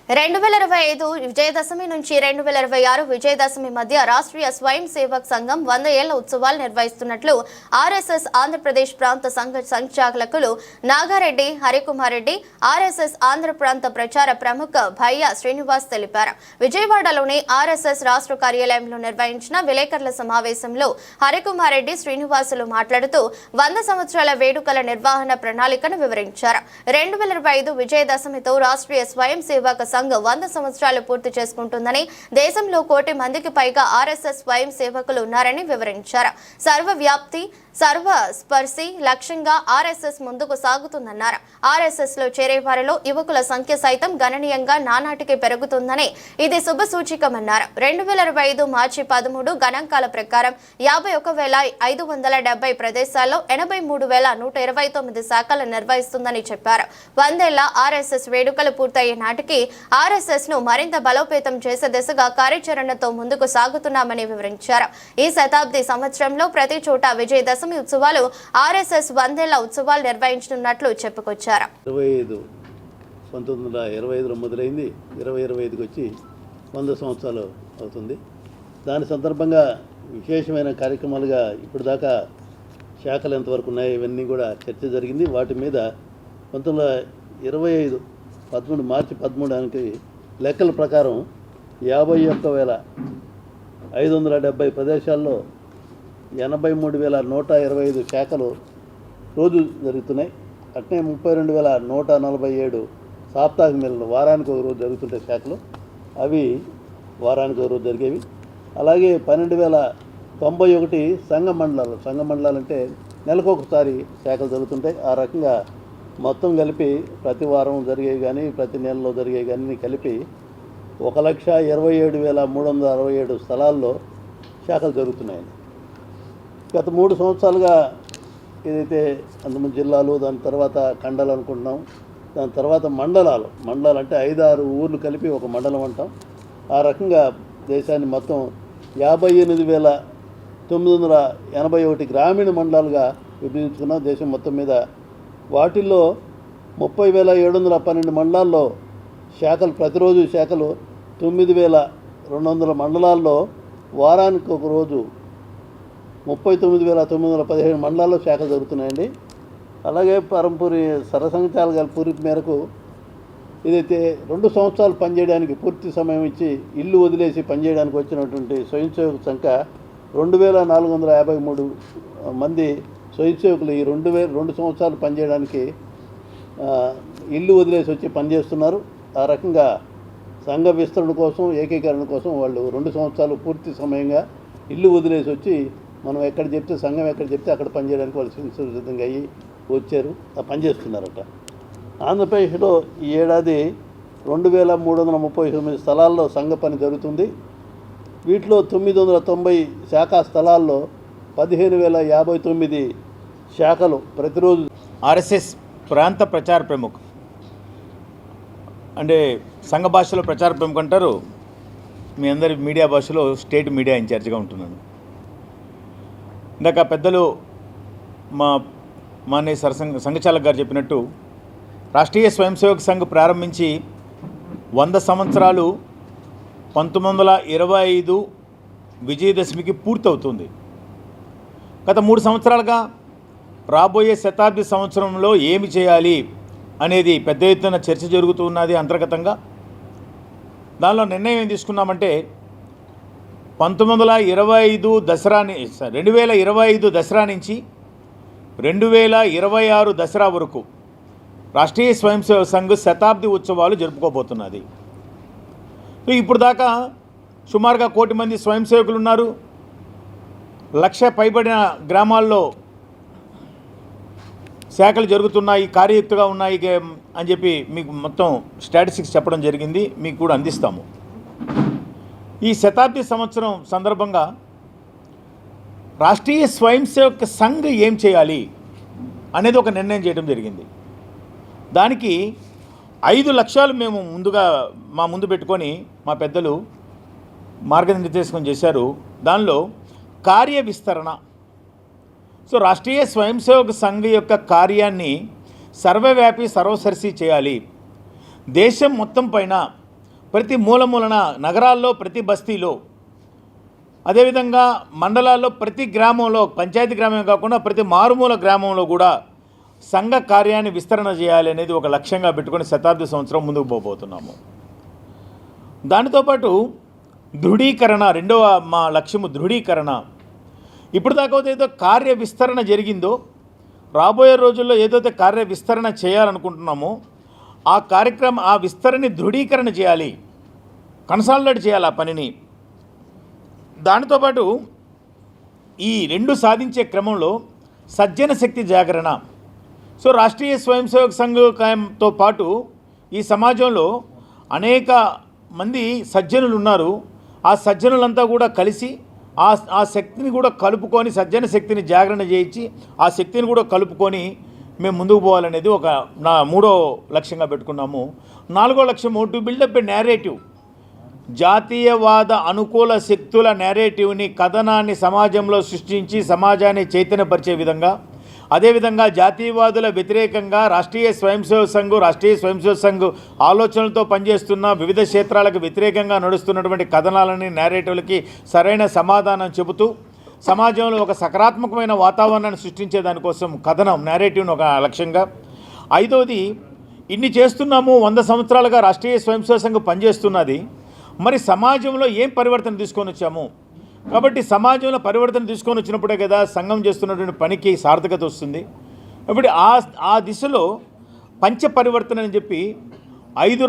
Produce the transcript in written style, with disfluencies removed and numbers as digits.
2025 విజయదశమి నుంచి 2026 విజయదశమి మధ్య రాష్ట్రీయ స్వయం సేవక్ సంఘం 100 ఏళ్ల ఉత్సవాలు నిర్వహిస్తున్నట్లు ఆర్ఎస్ఎస్ ఆంధ్రప్రదేశ్ ప్రాంత సంఘ సంచాలకులు నాగారెడ్డి హరికుమార్ రెడ్డి ఆర్ఎస్ఎస్ ఆంధ్ర ప్రాంత ప్రచార ప్రముఖ భయ్య శ్రీనివాస్ తెలిపారు. విజయవాడలోని ఆర్ఎస్ఎస్ రాష్ట్ర కార్యాలయంలో నిర్వహించిన విలేకరుల సమావేశంలో హరికుమార్ రెడ్డి శ్రీనివాసులు మాట్లాడుతూ 100 సంవత్సరాల వేడుకల నిర్వహణ ప్రణాళికను వివరించారు. 2025 విజయదశమితో రాష్ట్రీయ స్వయం సేవక్ సంఘం 100 సంవత్సరాలు పూర్తి చేసుకుంటుందని, దేశంలో 1 కోటి మందికి పైగా ఆర్ఎస్ఎస్ స్వయం సేవకులు ఉన్నారని వివరించారు. సర్వవ్యాప్తి సర్వస్పర్శి లక్ష్యంగా ఆర్ఎస్ఎస్ ముందుకు సాగుతుందన్నారు. ఆర్ఎస్ఎస్ లో చేరే వారిలో యువకుల సంఖ్య సైతం గణనీయంగా నానాటికి పెరుగుతుందని ఇది శుభసూచికమన్నారు. 2025 మార్చి 13 గణాంకాల ప్రకారం 51,570 ప్రదేశాల్లో 83,129 శాఖలు నిర్వహిస్తుందని చెప్పారు. 100 ఏళ్ల ఆర్ఎస్ఎస్ వేడుకలు పూర్తయ్యే నాటికి ఆర్ఎస్ఎస్ ను మరింత బలోపేతం చేసే దిశగా కార్యాచరణతో ముందుకు సాగుతున్నామని వివరించారు. ఈ శతాబ్ది సంవత్సరంలో ప్రతి చోట విజయదశమి ఉత్సవాలు ఆర్ఎస్ఎస్ 100 ఏళ్ల ఉత్సవాలు నిర్వహించనున్నట్లు చెప్పుకొచ్చారు. 1925 మొదలైంది, 2025కి వచ్చి 100 సంవత్సరాలు అవుతుంది. దాని సందర్భంగా విశేషమైన కార్యక్రమాలుగా ఇప్పటిదాకా శాఖలు ఎంతవరకు ఉన్నాయి ఇవన్నీ కూడా చర్చ జరిగింది. వాటి మీద 1925 మార్చి 13 లెక్కల ప్రకారం 51,570 ప్రదేశాల్లో 83,125 శాఖలు రోజు జరుగుతున్నాయి. అట్నే 32,147 సాప్తాహిక మేళలు వారానికి ఒక రోజు జరుగుతుంటాయి శాఖలు, అవి వారానికి ఒక రోజు జరిగేవి. అలాగే 12,091 సంఘ మండలాలు అంటే నెలకు ఒకసారి శాఖలు జరుగుతుంటాయి. ఆ రకంగా మొత్తం కలిపి ప్రతి వారం జరిగేవి కానీ ప్రతి నెలలో జరిగేవి కానీ కలిపి 1,27,367 స్థలాల్లో శాఖలు జరుగుతున్నాయండి. గత 3 సంవత్సరాలుగా ఏదైతే అంతమంది జిల్లాలు, దాని తర్వాత ఖండాలు అనుకుంటున్నాం, దాని తర్వాత మండలాలు అంటే 5-6 ఊర్లు కలిపి ఒక మండలం అంటాం. ఆ రకంగా దేశాన్ని మొత్తం 58,981 గ్రామీణ మండలాలుగా విభజించుకున్నాం దేశం మొత్తం మీద. వాటిల్లో 30,712 మండలాల్లో శాఖలు, ప్రతిరోజు శాఖలు 9,200 మండలాల్లో వారానికి ఒక రోజు 39,917 మండలాల్లో శాఖలు జరుగుతున్నాయండి. అలాగే పరంపూరి సరసంఘచాలకుల పూర్తి మేరకు ఏదైతే 2 సంవత్సరాలు పనిచేయడానికి పూర్తి సమయం ఇచ్చి ఇల్లు వదిలేసి పనిచేయడానికి వచ్చినటువంటి స్వయం సేవకుల సంఖ్య 2,453 మంది స్వయం సేవకులు ఈ 2 సంవత్సరాలు పనిచేయడానికి ఇల్లు వదిలేసి వచ్చి పనిచేస్తున్నారు. ఆ రకంగా సంఘ విస్తరణ కోసం, ఏకీకరణ కోసం వాళ్ళు 2 సంవత్సరాలు పూర్తి సమయంగా ఇల్లు వదిలేసి వచ్చి మనం ఎక్కడ చెప్తే, సంఘం ఎక్కడ చెప్తే అక్కడ పనిచేయడానికి వాళ్ళు సిద్ధంగా అయ్యి వచ్చారు, పనిచేస్తున్నారట. ఆంధ్రప్రదేశ్లో ఈ ఏడాది 2,339 స్థలాల్లో సంఘ పని జరుగుతుంది. వీటిలో 990 శాఖా స్థలాల్లో 15,059 శాఖలు ప్రతిరోజు. ఆర్ఎస్ఎస్ ప్రాంత ప్రచార ప్రముఖ అంటే సంఘ భాషలో ప్రచార ప్రముఖ అంటారు, మీ అందరి మీడియా భాషలో స్టేట్ మీడియా ఇన్ఛార్జిగా ఉంటున్నాను. ఇందాక పెద్దలు మాన్య సంఘచాలక్ గారు చెప్పినట్టు రాష్ట్రీయ స్వయం సేవక్ సంఘ్ ప్రారంభించి 100 సంవత్సరాలు 1925 విజయదశమికి పూర్తవుతుంది. గత 3 సంవత్సరాలుగా రాబోయే శతాబ్ది సంవత్సరంలో ఏమి చేయాలి అనేది పెద్ద ఎత్తున చర్చ జరుగుతూ ఉన్నది అంతర్గతంగా. దానిలో నిర్ణయం ఏం తీసుకున్నామంటే 2025 దసరా నుంచి 2026 దసరా వరకు రాష్ట్రీయ స్వయం సేవక్ సంఘ్ శతాబ్ది ఉత్సవాలు జరుపుకోబోతున్నది. ఇప్పుడు దాకా సుమారుగా 1 కోటి మంది స్వయం సేవకులు ఉన్నారు. 1,00,000 పైబడిన గ్రామాల్లో శాఖలు జరుగుతున్నాయి, కార్యయుక్తగా ఉన్నాయి అని చెప్పి మీకు మొత్తం స్టాటిస్టిక్స్ చెప్పడం జరిగింది, మీకు కూడా అందిస్తాము. ఈ శతాబ్ది సంవత్సరం సందర్భంగా రాష్ట్రీయ స్వయం సేవక్ సంఘ్ ఏం చేయాలి అనేది ఒక నిర్ణయం చేయడం జరిగింది. దానికి 5 లక్ష్యాలు మేము మా ముందు పెట్టుకొని మా పెద్దలు మార్గనిర్దేశం చేశారు. దానిలో కార్య విస్తరణ, సో రాష్ట్రీయ స్వయం సేవక్ సంఘ్ యొక్క కార్యాన్ని సర్వవ్యాపి సర్వసర్శి చేయాలి. దేశం మొత్తం పైన ప్రతి మూలమూలన నగరాల్లో ప్రతి బస్తీలో అదేవిధంగా మండలాల్లో ప్రతి గ్రామంలో పంచాయతీ గ్రామం కాకుండా ప్రతి మారుమూల గ్రామంలో కూడా సంఘ కార్యాన్ని విస్తరణ చేయాలి అనేది ఒక లక్ష్యంగా పెట్టుకొని శతాబ్ది సంవత్సరం ముందుకు పోబోతున్నాము. దానితో పాటు దృఢీకరణ, రెండవ మా లక్ష్యము దృఢీకరణ. ఇప్పుడు దాకా ఏదో కార్య విస్తరణ జరిగిందో రాబోయే రోజుల్లో ఏదైతే కార్య విస్తరణ చేయాలనుకుంటున్నామో ఆ కార్యక్రమం, ఆ విస్తరణని దృఢీకరణ చేయాలి, కన్సాలిడేట్ చేయాలి ఆ పనిని. దానితో పాటు ఈ రెండు సాధించే క్రమంలో సజ్జన శక్తి జాగరణ. సో రాష్ట్రీయ స్వయం సేవక్ సంఘంతో పాటు ఈ సమాజంలో అనేక మంది సజ్జనులు ఉన్నారు. ఆ సజ్జనులంతా కూడా కలిసి ఆ శక్తిని కూడా కలుపుకొని, సజ్జన శక్తిని జాగరణ చేయించి ఆ శక్తిని కూడా కలుపుకొని మేము ముందుకు పోవాలనేది ఒక నా 3వ లక్ష్యంగా పెట్టుకున్నాము. 4వ లక్ష్యము టు బిల్డప్ ఏ నేరేటివ్. జాతీయవాద అనుకూల శక్తుల నేరేటివ్ని, కథనాన్ని సమాజంలో సృష్టించి సమాజాన్ని చైతన్యపరిచే విధంగా, అదేవిధంగా జాతీయవాదుల వ్యతిరేకంగా రాష్ట్రీయ స్వయం సేవక్ సంఘ్ ఆలోచనలతో పనిచేస్తున్న వివిధ క్షేత్రాలకు వ్యతిరేకంగా నడుస్తున్నటువంటి కథనాలని, నేరేటివ్లకి సరైన సమాధానం చెబుతూ సమాజంలో ఒక సకారాత్మకమైన వాతావరణాన్ని సృష్టించే దానికోసం కథనం, నేరేటివ్ను ఒక లక్ష్యంగా. 5వది, ఇన్ని చేస్తున్నాము, 100 సంవత్సరాలుగా రాష్ట్రీయ స్వయం సేవక్ సంఘ్ పనిచేస్తున్నది. మరి సమాజంలో ఏం పరివర్తన తీసుకొని వచ్చాము? కాబట్టి సమాజంలో పరివర్తన తీసుకొని వచ్చినప్పుడే కదా సంఘం చేస్తున్నటువంటి పనికి సార్థకత వస్తుంది. కాబట్టి ఆ దిశలో పంచ పరివర్తన అని చెప్పి 5